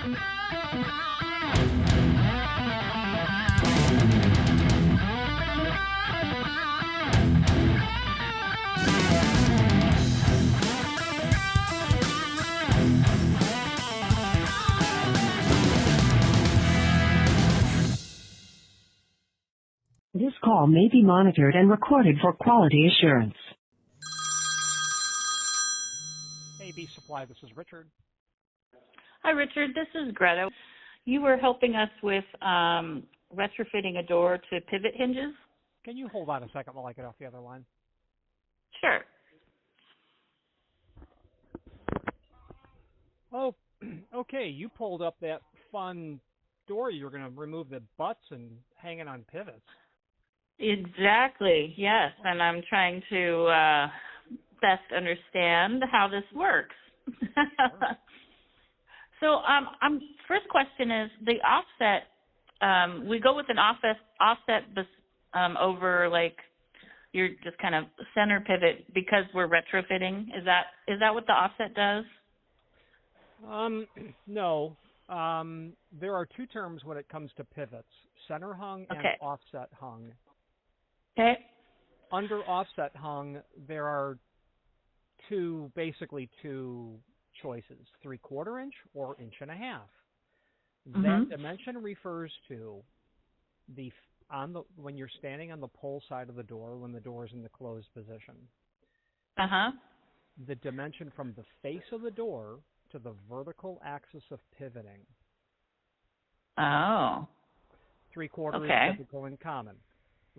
This call may be monitored and recorded for quality assurance. AB Supply, this is Richard. Hi, Richard. This is Greta. You were helping us with retrofitting a door to pivot hinges? Can you hold on a second while I get off the other line? Sure. Oh, okay. You pulled up that fun door you were going to remove the butts and hang it on pivots. Exactly, yes. And I'm trying to best understand how this works. So first question is the offset. We go with an offset over like your just kind of center pivot because we're retrofitting. Is that what the offset does? No. There are two terms when it comes to pivots: center hung and offset hung. Okay. Under offset hung, there are basically two choices: 3/4 inch or 1.5 inches. That dimension refers to when you're standing on the pull side of the door when the door is in the closed position. The dimension from the face of the door to the vertical axis of pivoting. Oh. 3/4 is typical and common.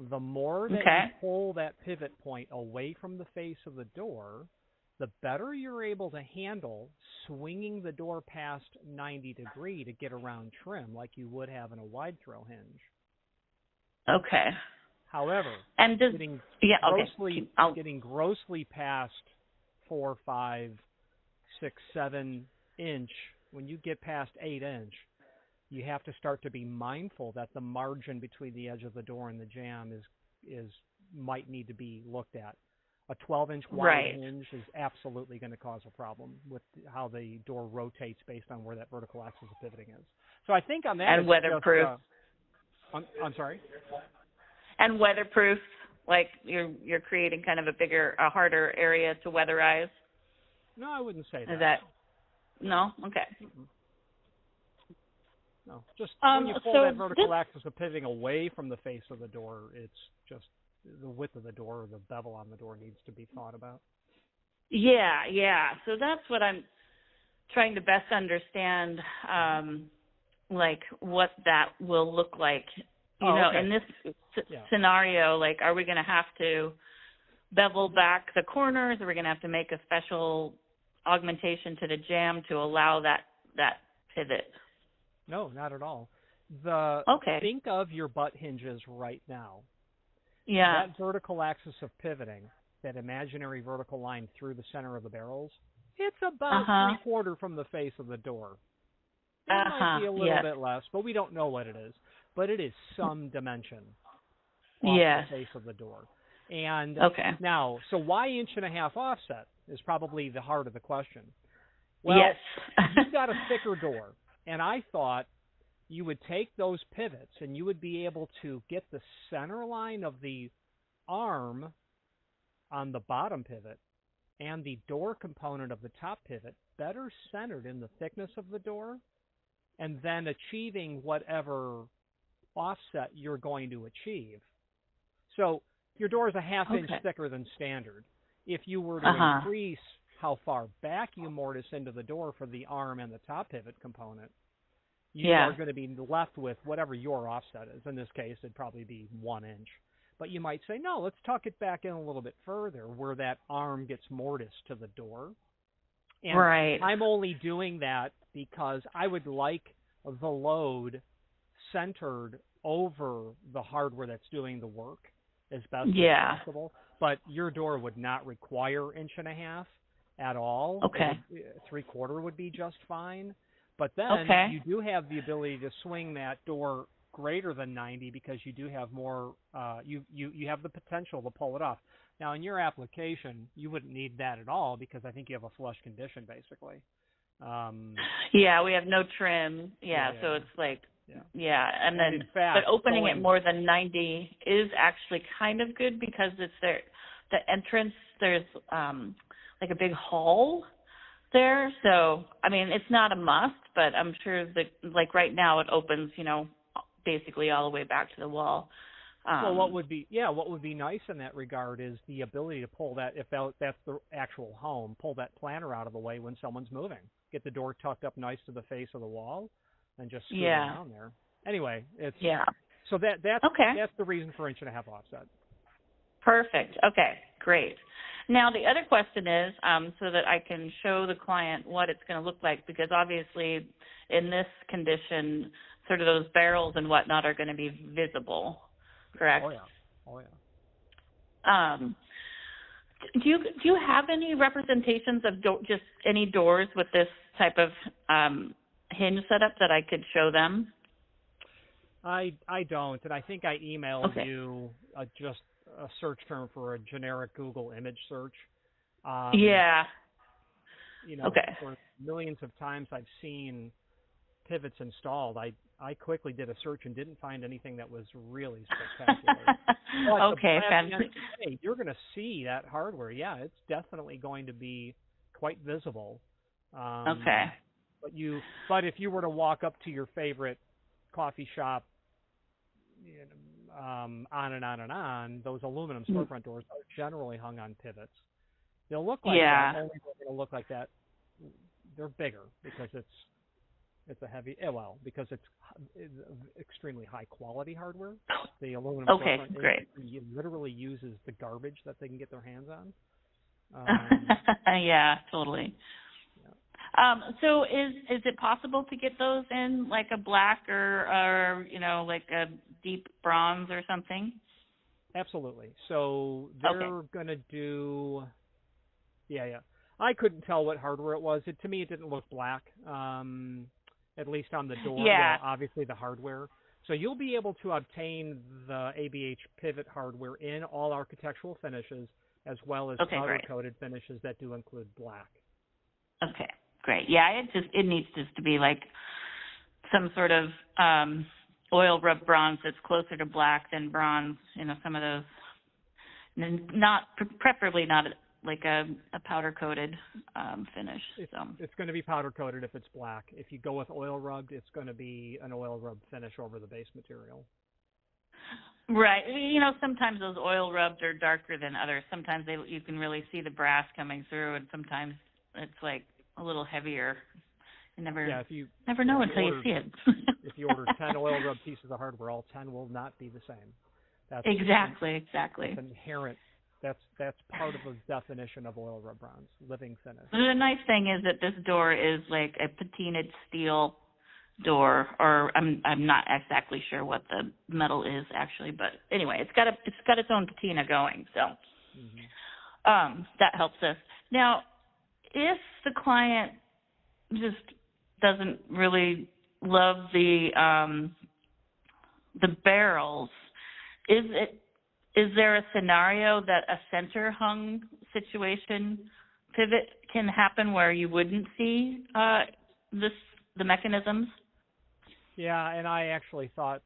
The more that you pull that pivot point away from the face of the door, the better you're able to handle swinging the door past 90 degrees to get around trim like you would have in a wide throw hinge. Okay. However, and getting grossly past 4, 5, 6, 7 inch, when you get past 8 inch, you have to start to be mindful that the margin between the edge of the door and the jamb might need to be looked at. A 12-inch wide hinge is absolutely going to cause a problem with how the door rotates based on where that vertical axis of pivoting is. So I think on that, and weatherproof. I'm sorry. And weatherproof, like you're creating kind of a harder area to weatherize. No, I wouldn't say that. Is that no? Okay. Mm-mm. No, just when you pull that vertical axis of pivoting away from the face of the door, it's just the width of the door or the bevel on the door needs to be thought about. Yeah. So that's what I'm trying to best understand, like what that will look like. You know, in this scenario, like, are we going to have to bevel back the corners? Are we going to have to make a special augmentation to the jamb to allow that pivot? No, not at all. Think of your butt hinges right now. Yeah. That vertical axis of pivoting, that imaginary vertical line through the center of the barrels, it's about 3/4 from the face of the door. It might be a little bit less, but we don't know what it is. But it is some dimension off the face of the door. And now, so why 1.5 inch offset is probably the heart of the question. Well, you've got a thicker door. And I thought you would take those pivots and you would be able to get the center line of the arm on the bottom pivot and the door component of the top pivot better centered in the thickness of the door, and then achieving whatever offset you're going to achieve. So your door is a 1/2 inch thicker than standard. If you were to increase how far back you mortise into the door for the arm and the top pivot component, you are going to be left with whatever your offset is. In this case, it'd probably be 1 inch. But you might say, no, let's tuck it back in a little bit further where that arm gets mortised to the door. And I'm only doing that because I would like the load centered over the hardware that's doing the work as best as possible. But your door would not require 1.5 inches at all. 3/4 would be just fine. But then you do have the ability to swing that door greater than 90 because you do have more, you have the potential to pull it off. Now, in your application, you wouldn't need that at all because I think you have a flush condition, basically. Yeah, we have no trim. Yeah, so it's like, and then, in fact, but opening it more than 90 is actually kind of good because it's there. The entrance, there's like a big hall there. So, I mean, it's not a must, but I'm sure that, like right now, it opens, basically all the way back to the wall. Well, what would be nice in that regard is the ability to pull that, if that's the actual home, pull that planter out of the way when someone's moving. Get the door tucked up nice to the face of the wall, and just screw it down there. Anyway, it's so that's the reason for 1.5 offset. Perfect. Okay, great. Now the other question is, so that I can show the client what it's going to look like, because obviously in this condition, sort of those barrels and whatnot are going to be visible. Correct? Oh yeah. Do you have any representations of just any doors with this type of hinge setup that I could show them? I don't, and I think I emailed you just a search term for a generic Google image search. For millions of times I've seen pivots installed, I quickly did a search and didn't find anything that was really spectacular. You're going to see that hardware. Yeah, it's definitely going to be quite visible. But if you were to walk up to your favorite coffee shop, on and on and on, those aluminum storefront doors are generally hung on pivots. They'll look like that. Only they're going to look like that. They're bigger because it's a heavy, because it's extremely high quality hardware. The aluminum storefront literally uses the garbage that they can get their hands on. Yeah, totally. So is it possible to get those in like a black or like a deep bronze or something? Absolutely. So they're going to do, I couldn't tell what hardware it was. To me, it didn't look black, at least on the door. Yeah. Obviously the hardware. So you'll be able to obtain the ABH pivot hardware in all architectural finishes, as well as powder-coated finishes that do include black. Okay. Great. Yeah, it needs just to be like some sort of oil rub bronze that's closer to black than bronze. Some of those, preferably not like a powder coated finish. It's going to be powder coated if it's black. If you go with oil rubbed, it's going to be an oil rub finish over the base material. Right. Sometimes those oil rubbed are darker than others. Sometimes you can really see the brass coming through, and sometimes it's like a little heavier. You never know until you see it. If you order 10 oil rub pieces of hardware, all 10 will not be the same. That's exactly. It's inherent. That's part of the definition of oil rub bronze, living finish. The nice thing is that this door is like a patinaed steel door, or I'm not exactly sure what the metal is actually, but anyway, it's got its own patina going, so that helps us. Now, if the client just doesn't really love the barrels, is there a scenario that a center hung situation pivot can happen where you wouldn't see the mechanisms? Yeah, and I actually thought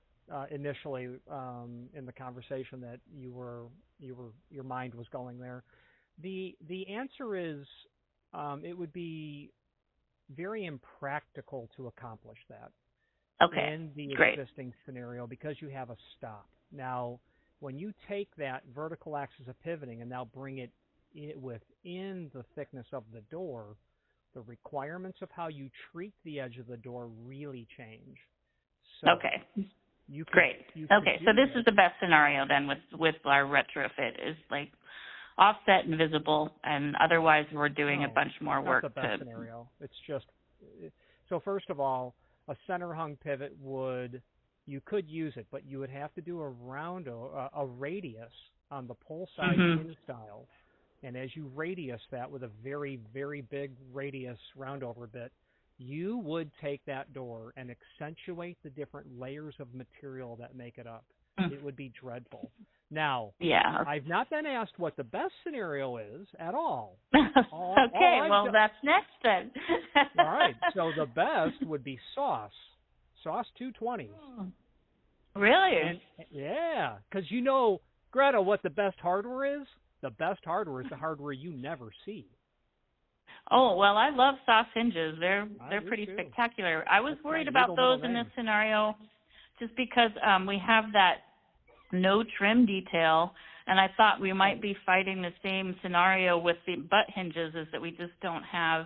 initially in the conversation that your mind was going there. The answer is it would be very impractical to accomplish that in the existing scenario because you have a stop. Now, when you take that vertical axis of pivoting and now bring it within the thickness of the door, the requirements of how you treat the edge of the door really change. So So this is the best scenario then with our retrofit is like offset and visible, and otherwise we're doing a bunch more work. That's the best scenario. It's just so. First of all, a center hung pivot you could use it, but you would have to do a radius on the pull side hinge style, and as you radius that with a very, very big radius roundover bit, you would take that door and accentuate the different layers of material that make it up. it would be dreadful. Now, yeah. I've not been asked what the best scenario is at all. Okay, well, that's next then. All right, so the best would be SOSS 220. Really? And, yeah, because you know, Greta, what the best hardware is? The best hardware is the hardware you never see. Oh, well, I love SOSS Hinges. They're pretty too. spectacular. I was worried about middle those in name. this scenario just because we have that no trim detail, and I thought we might be fighting the same scenario with the butt hinges, is that we just don't have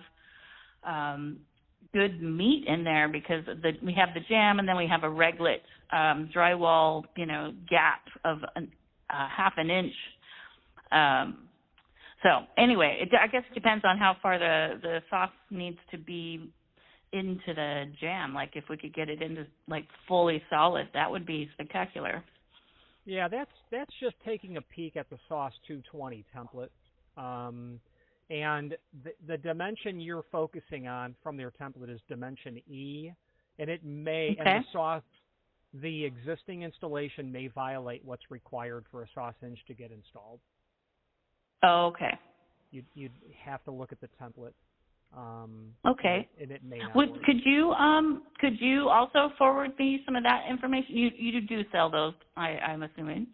good meat in there because we have the jamb and then we have a reglet drywall, gap of half an inch. So anyway, I guess it depends on how far the SOSS needs to be into the jamb. Like if we could get it into like fully solid, that would be spectacular. Yeah, that's just taking a peek at the SOSS 220 template. And the dimension you're focusing on from their template is dimension E, and it may, and the SOSS, the existing installation may violate what's required for a SOSS hinge to get installed. Oh, okay. You'd have to look at the template. Okay. And it may not work. Could you also forward me some of that information? You do sell those, I'm assuming.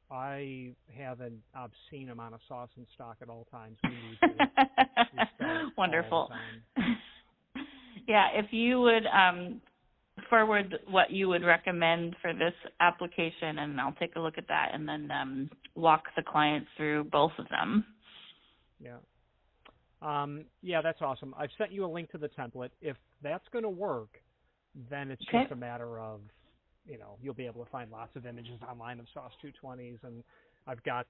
I have an obscene amount of SOSS in stock at all times. We Wonderful. all the time. Yeah, if you would forward what you would recommend for this application, and I'll take a look at that and then walk the client through both of them. Yeah. Yeah, that's awesome. I've sent you a link to the template. If that's going to work, then it's just a matter of, you'll be able to find lots of images online of SOSS 220s, and I've got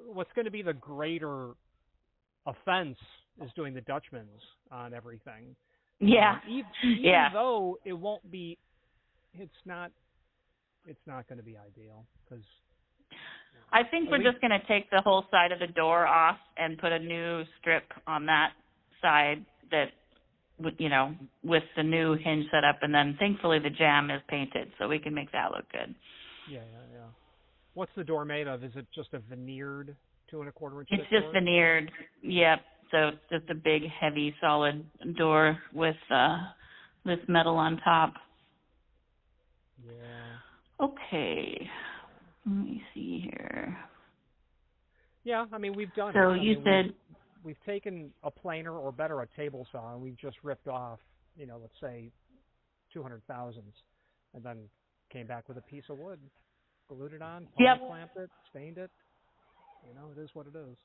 what's going to be the greater offense is doing the Dutchmans on everything. Yeah. Even though it won't be, it's not going to be ideal because. I think we're just going to take the whole side of the door off and put a new strip on that side that, with the new hinge setup, and then thankfully the jamb is painted, so we can make that look good. Yeah. What's the door made of? Is it just a veneered 2 1/4 inch? It's just door? veneered. Yep. So it's just a big, heavy, solid door with this metal on top. Yeah. Okay. Let me see here. Yeah, I mean, we've done so it. You said we've taken a planer, or better, a table saw, and we've just ripped off, let's say 200 thousandths, and then came back with a piece of wood, glued it on, clamped it, stained it. It is what it is.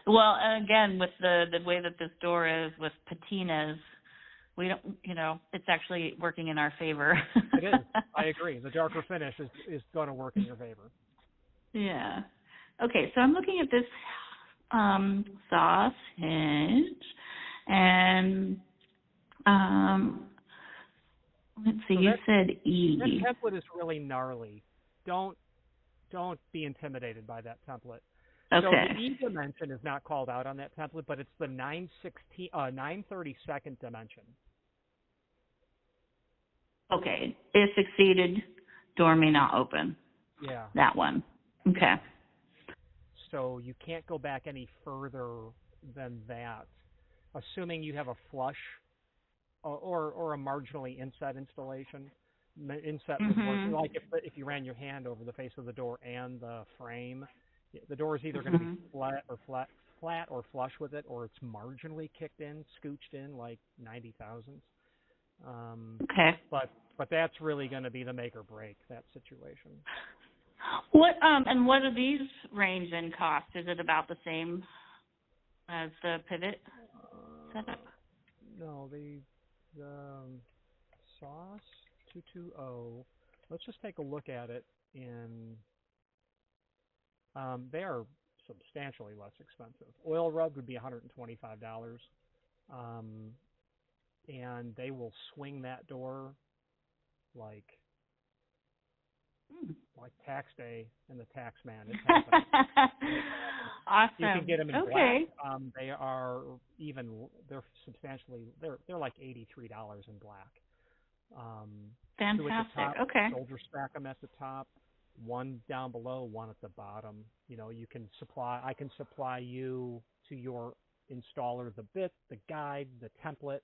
Well, and again, with the way that this door is with patinas, we don't, it's actually working in our favor. It is. I agree. The darker finish is going to work in your favor. Yeah. Okay, so I'm looking at this SOSS hinge, and let's see. So you said E. That template is really gnarly. Don't be intimidated by that template. Okay. So the E dimension is not called out on that template, but it's the 9/32 dimension. Okay. If exceeded, door may not open. Yeah. That one. Okay. So you can't go back any further than that, assuming you have a flush or a marginally inset installation. Inset would work. Like if you ran your hand over the face of the door and the frame, the door is either going to be flat or flush with it, or it's marginally kicked in, scooched in like 90 thousandths. Okay. But that's really going to be the make or break, that situation. What what do these range in cost? Is it about the same as the pivot setup? No, the SOSS 220. Let's just take a look at it they are substantially less expensive. Oil rub would be $125. And they will swing that door like tax day and the tax man. It's happening. Awesome. You can get them in black. They are they're substantially, they're like $83 in black. Fantastic. Two at the top, okay. shoulder stack them at the top, one down below, one at the bottom. You know, I can supply you to your installer the bit, the guide, the template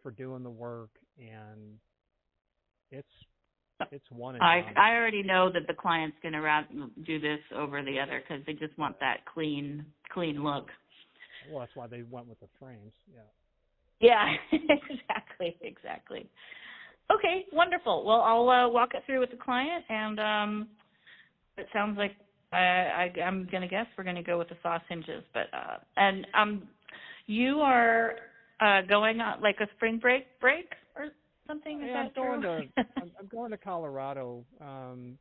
for doing the work, and it's one and done. I already know that the client's going to do this over the other because they just want that clean look. Well, that's why they went with the frames. Yeah. Yeah, exactly. Okay, wonderful. Well, I'll walk it through with the client, and it sounds like I'm going to guess we're going to go with the SOSS Hinges. But you are going on like a spring break or something? Is that true? I'm going to Colorado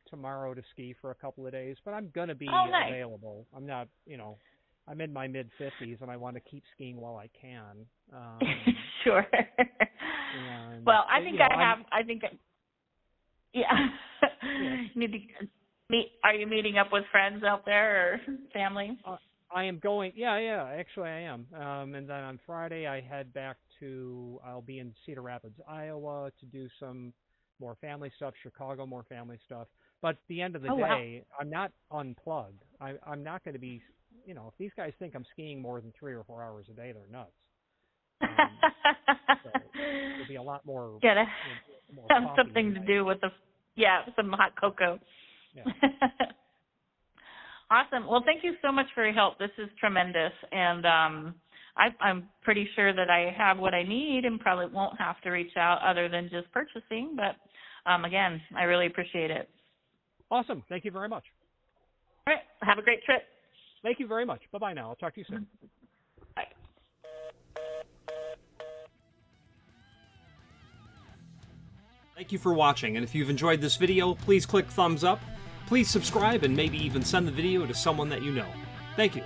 tomorrow to ski for a couple of days, but I'm going to be nice. available. I'm not, I'm in my mid-50s, and I want to keep skiing while I can. Sure. Well, I think yeah. Need to meet. Are you meeting up with friends out there or family? I am going. Yeah. Actually, I am. And then on Friday, I head back I'll be in Cedar Rapids, Iowa, to do some more family stuff. Chicago, more family stuff. But at the end of the day, wow. I'm not unplugged. I'm not going to be. If these guys think I'm skiing more than 3 or 4 hours a day, they're nuts. So it'll be a lot more. Yeah, more have something to do with some hot cocoa. Yeah. Awesome. Well, thank you so much for your help. This is tremendous, and I'm pretty sure that I have what I need and probably won't have to reach out other than just purchasing. But again, I really appreciate it. Awesome. Thank you very much. All right. Have a great trip. Thank you very much. Bye-bye now. I'll talk to you soon. Bye. Thank you for watching, and if you've enjoyed this video, please click thumbs up. Please subscribe and maybe even send the video to someone that you know. Thank you.